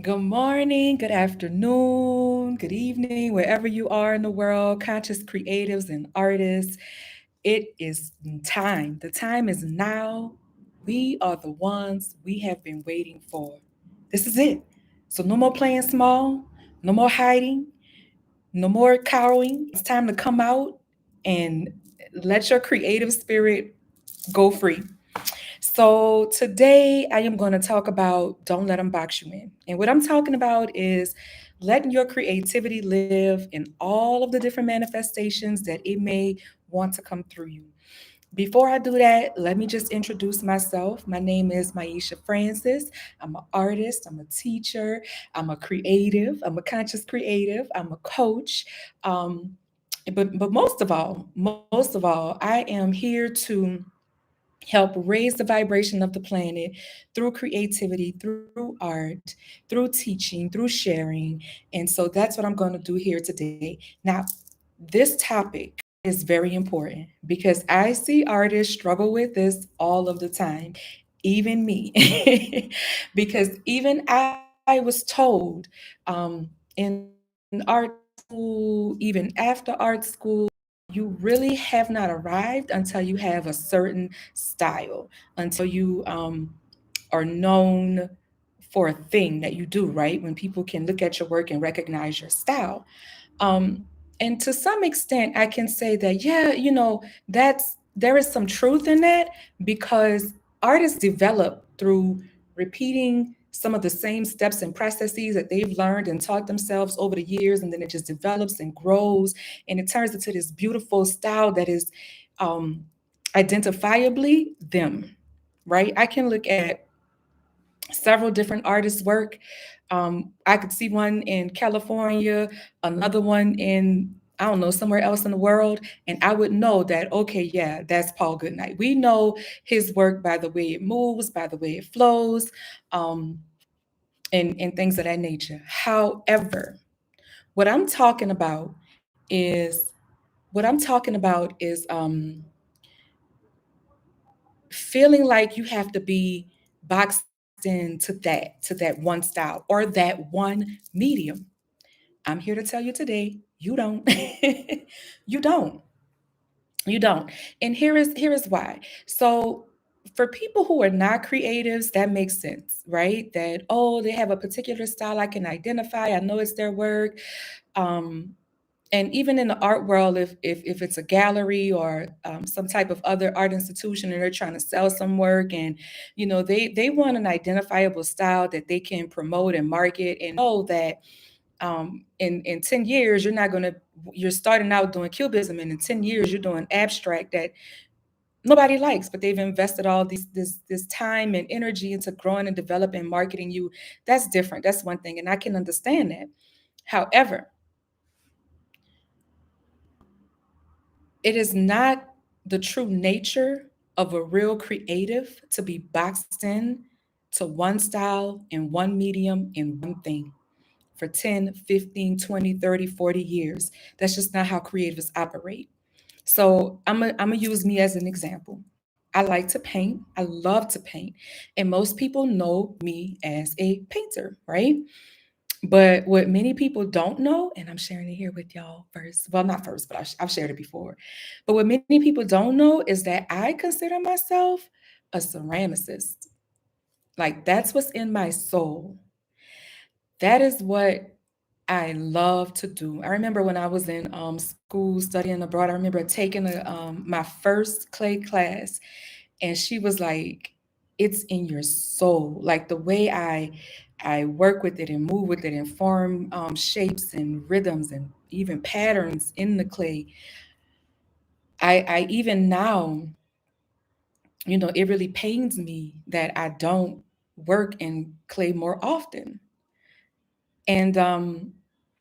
Good morning, good afternoon, good evening, wherever you are in the world, conscious creatives and artists. It is time. The time is now. We are the ones we have been waiting for. This is it. So, no more playing small, no more hiding, no more cowering. It's time to come out and let your creative spirit go free. So today I am going to talk about don't let them box you in. And what I'm talking about is letting your creativity live in all of the different manifestations that it may want to come through you. Before I do that, let me just introduce myself. My name is Maisha Francis. I'm an artist, I'm a teacher, I'm a creative, I'm a conscious creative, I'm a coach. Um, but most of all, I am here to help raise the vibration of the planet through creativity, through art, through teaching, through sharing. And so that's what I'm going to do here today. Now, this topic is very important because I see artists struggle with this all of the time, even me. Because even I was told in art school, even after art school, you really have not arrived until you have a certain style, until you are known for a thing that you do, right? When people can look at your work and recognize your style. Um, and to some extent, I can say that, yeah, there is some truth in that because artists develop through repeating some of the same steps and processes that they've learned and taught themselves over the years. And then it just develops and grows and it turns into this beautiful style that is um, identifiably them, right? I can look at several different artists' work. I could see one in California, another one in, I don't know, somewhere else in the world, and I would know that, okay, yeah, that's Paul Goodnight. We know his work by the way it moves, by the way it flows, um, and things of that nature. However, what I'm talking about is what I'm talking about is feeling like you have to be boxed into that one style or that one medium. I'm here to tell you today, you don't. You don't. You don't. And here is why. So for people who are not creatives, that makes sense, right? That, oh, they have a particular style I can identify. I know it's their work. Um, and even in the art world, if it's a gallery or some type of other art institution and they're trying to sell some work, and they want an identifiable style that they can promote and market, and know that in 10 years you're starting out doing cubism, and in 10 years you're doing abstract that nobody likes, but they've invested all this time and energy into growing and developing and marketing you. That's different. That's one thing, and I can understand that. However, it is not the true nature of a real creative to be boxed in to one style and one medium and one thing for 10, 15, 20, 30, 40 years. That's just not how creatives operate. So I'm gonna use me as an example. I like to paint. I love to paint. And most people know me as a painter, right? But what many people don't know, and I'm sharing it here with y'all first. Well, not first, but I've shared it before. But what many people don't know is that I consider myself a ceramicist. Like that's what's in my soul. That is what I love to do. I remember when I was in school studying abroad, I remember taking my first clay class, and she was like, "It's in your soul." Like the way I work with it and move with it and form shapes and rhythms and even patterns in the clay. I even now, it really pains me that I don't work in clay more often. And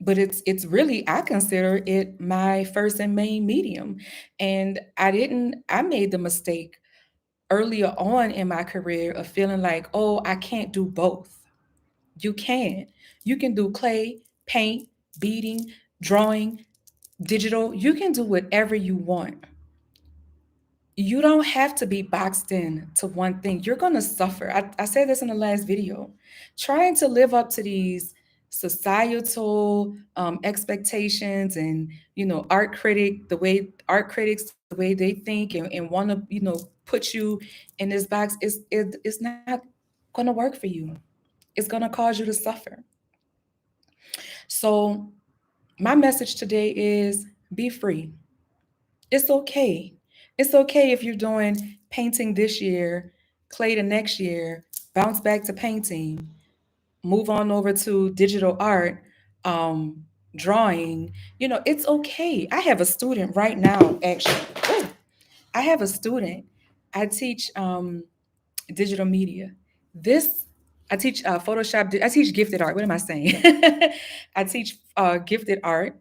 but it's really, I consider it my first and main medium. And I made the mistake earlier on in my career of feeling like, oh, I can't do both. You can. You can do clay, paint, beading, drawing, digital. You can do whatever you want. You don't have to be boxed in to one thing. You're going to suffer. I said this in the last video. Trying to live up to these societal expectations and, art critics, the way they think and want to, put you in this box it's not going to work for you. It's going to cause you to suffer. So my message today is be free. It's okay. It's okay if you're doing painting this year, clay the next year, bounce back to painting, move on over to digital art, um, drawing. It's okay. I have a student right now, actually. Ooh, I have a student. I teach digital media. This I teach Photoshop. I teach gifted art. What am I saying? I teach gifted art.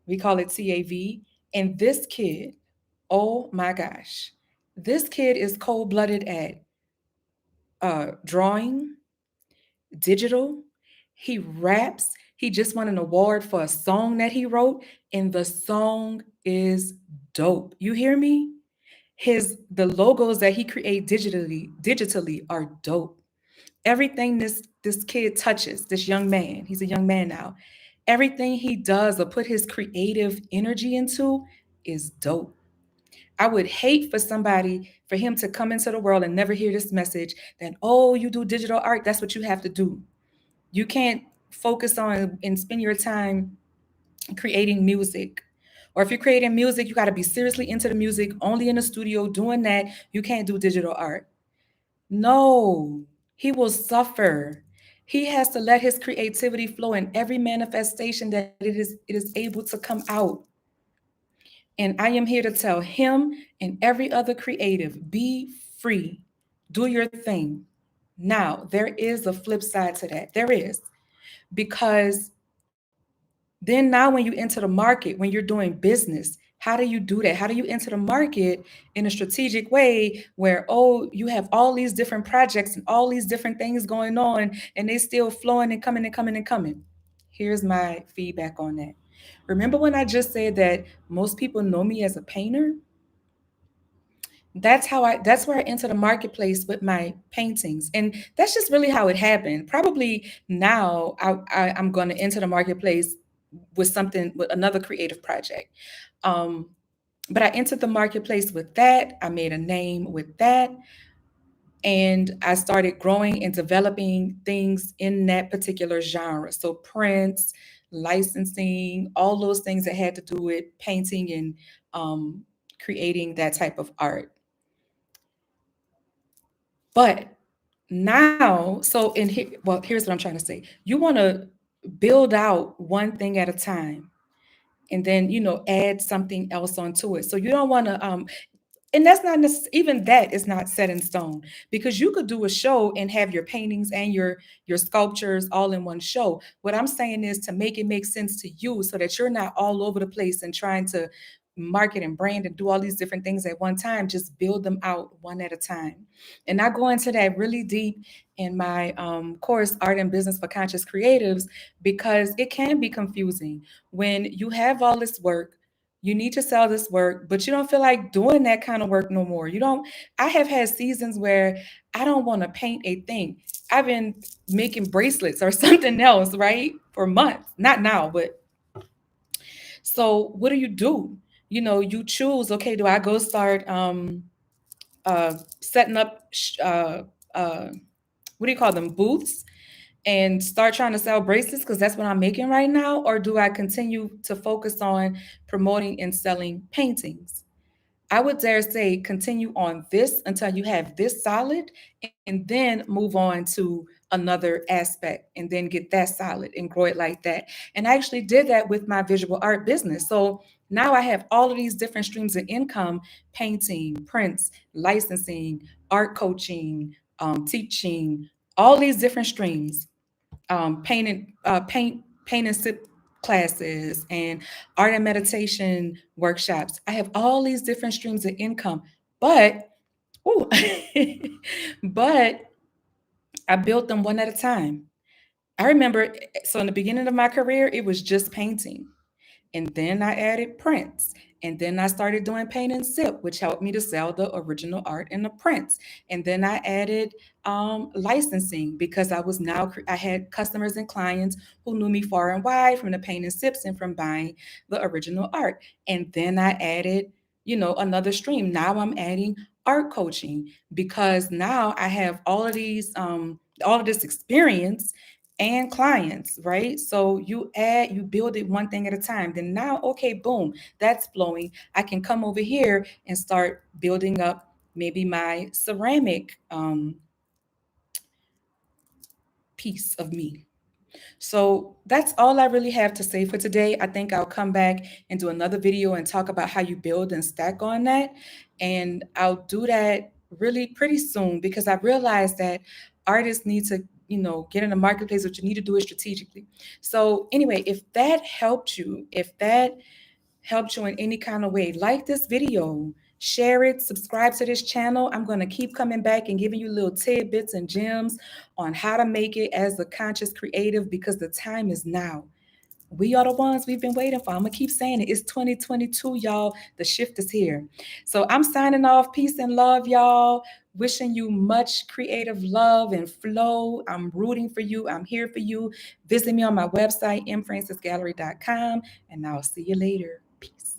We call it TAV. And this kid, oh my gosh, this kid is cold blooded at drawing, digital. He raps. He just won an award for a song that he wrote, and the song is dope. You hear me? The logos that he create digitally are dope. Everything this kid touches, this young man, he's a young man now. Everything he does or put his creative energy into is dope. I would hate for him to come into the world and never hear this message that, oh, you do digital art, that's what you have to do. You can't focus on and spend your time creating music. Or if you're creating music, you got to be seriously into the music, only in the studio doing that. You can't do digital art. No, he will suffer. He has to let his creativity flow in every manifestation that it is able to come out. And I am here to tell him and every other creative, be free. Do your thing. Now, there is a flip side to that. There is. Because then now when you enter the market, when you're doing business, how do you do that? How do you enter the market in a strategic way where, oh, you have all these different projects and all these different things going on and they still flowing and coming and coming and coming? Here's my feedback on that. Remember when I just said that most people know me as a painter? That's where I enter the marketplace with my paintings. And that's just really how it happened. Probably now I'm going to enter the marketplace with another creative project. Um, but I entered the marketplace with that. I made a name with that. And I started growing and developing things in that particular genre. So prints, licensing, all those things that had to do with painting and creating that type of art. But now, so in here, well, here's what I'm trying to say. You want to build out one thing at a time and then, add something else onto it. So you don't want to and that's not even that is not set in stone, because you could do a show and have your paintings and your sculptures all in one show. What I'm saying is to make it make sense to you so that you're not all over the place and trying to market and brand and do all these different things at one time. Just build them out one at a time. And I go into that really deep in my course, Art and Business for Conscious Creatives, because it can be confusing when you have all this work. You need to sell this work, but you don't feel like doing that kind of work no more. You don't. I have had seasons where I don't want to paint a thing. I've been making bracelets or something else, right? For months. Not now, but so what do? You choose, okay, do I go start setting up uh what do you call them, booths, and start trying to sell bracelets because that's what I'm making right now? Or do I continue to focus on promoting and selling paintings? I would dare say continue on this until you have this solid and then move on to another aspect and then get that solid and grow it like that. And I actually did that with my visual art business. So now I have all of these different streams of income: painting, prints, licensing, art coaching, teaching, all these different streams, paint and sip classes and art and meditation workshops. I have all these different streams of income, but ooh, but I built them one at a time. I remember, so in the beginning of my career, it was just painting. And then I added prints. And then I started doing paint and sip, which helped me to sell the original art and the prints. And then I added licensing because I had customers and clients who knew me far and wide from the paint and sips and from buying the original art. And then I added, another stream. Now I'm adding art coaching because now I have all of this experience and clients, right? So you build it one thing at a time. Then now, okay, boom, that's flowing. I can come over here and start building up maybe my ceramic piece of me. So that's all I really have to say for today. I think I'll come back and do another video and talk about how you build and stack on that. And I'll do that really pretty soon because I realized that artists need to, get in the marketplace, but you need to do it strategically. So anyway, if that helped you in any kind of way, like this video, share it, subscribe to this channel. I'm going to keep coming back and giving you little tidbits and gems on how to make it as a conscious creative because the time is now. We are the ones we've been waiting for. I'm going to keep saying it. It's 2022, y'all. The shift is here. So I'm signing off. Peace and love, y'all. Wishing you much creative love and flow. I'm rooting for you. I'm here for you. Visit me on my website, mfrancisgallery.com, and I'll see you later. Peace.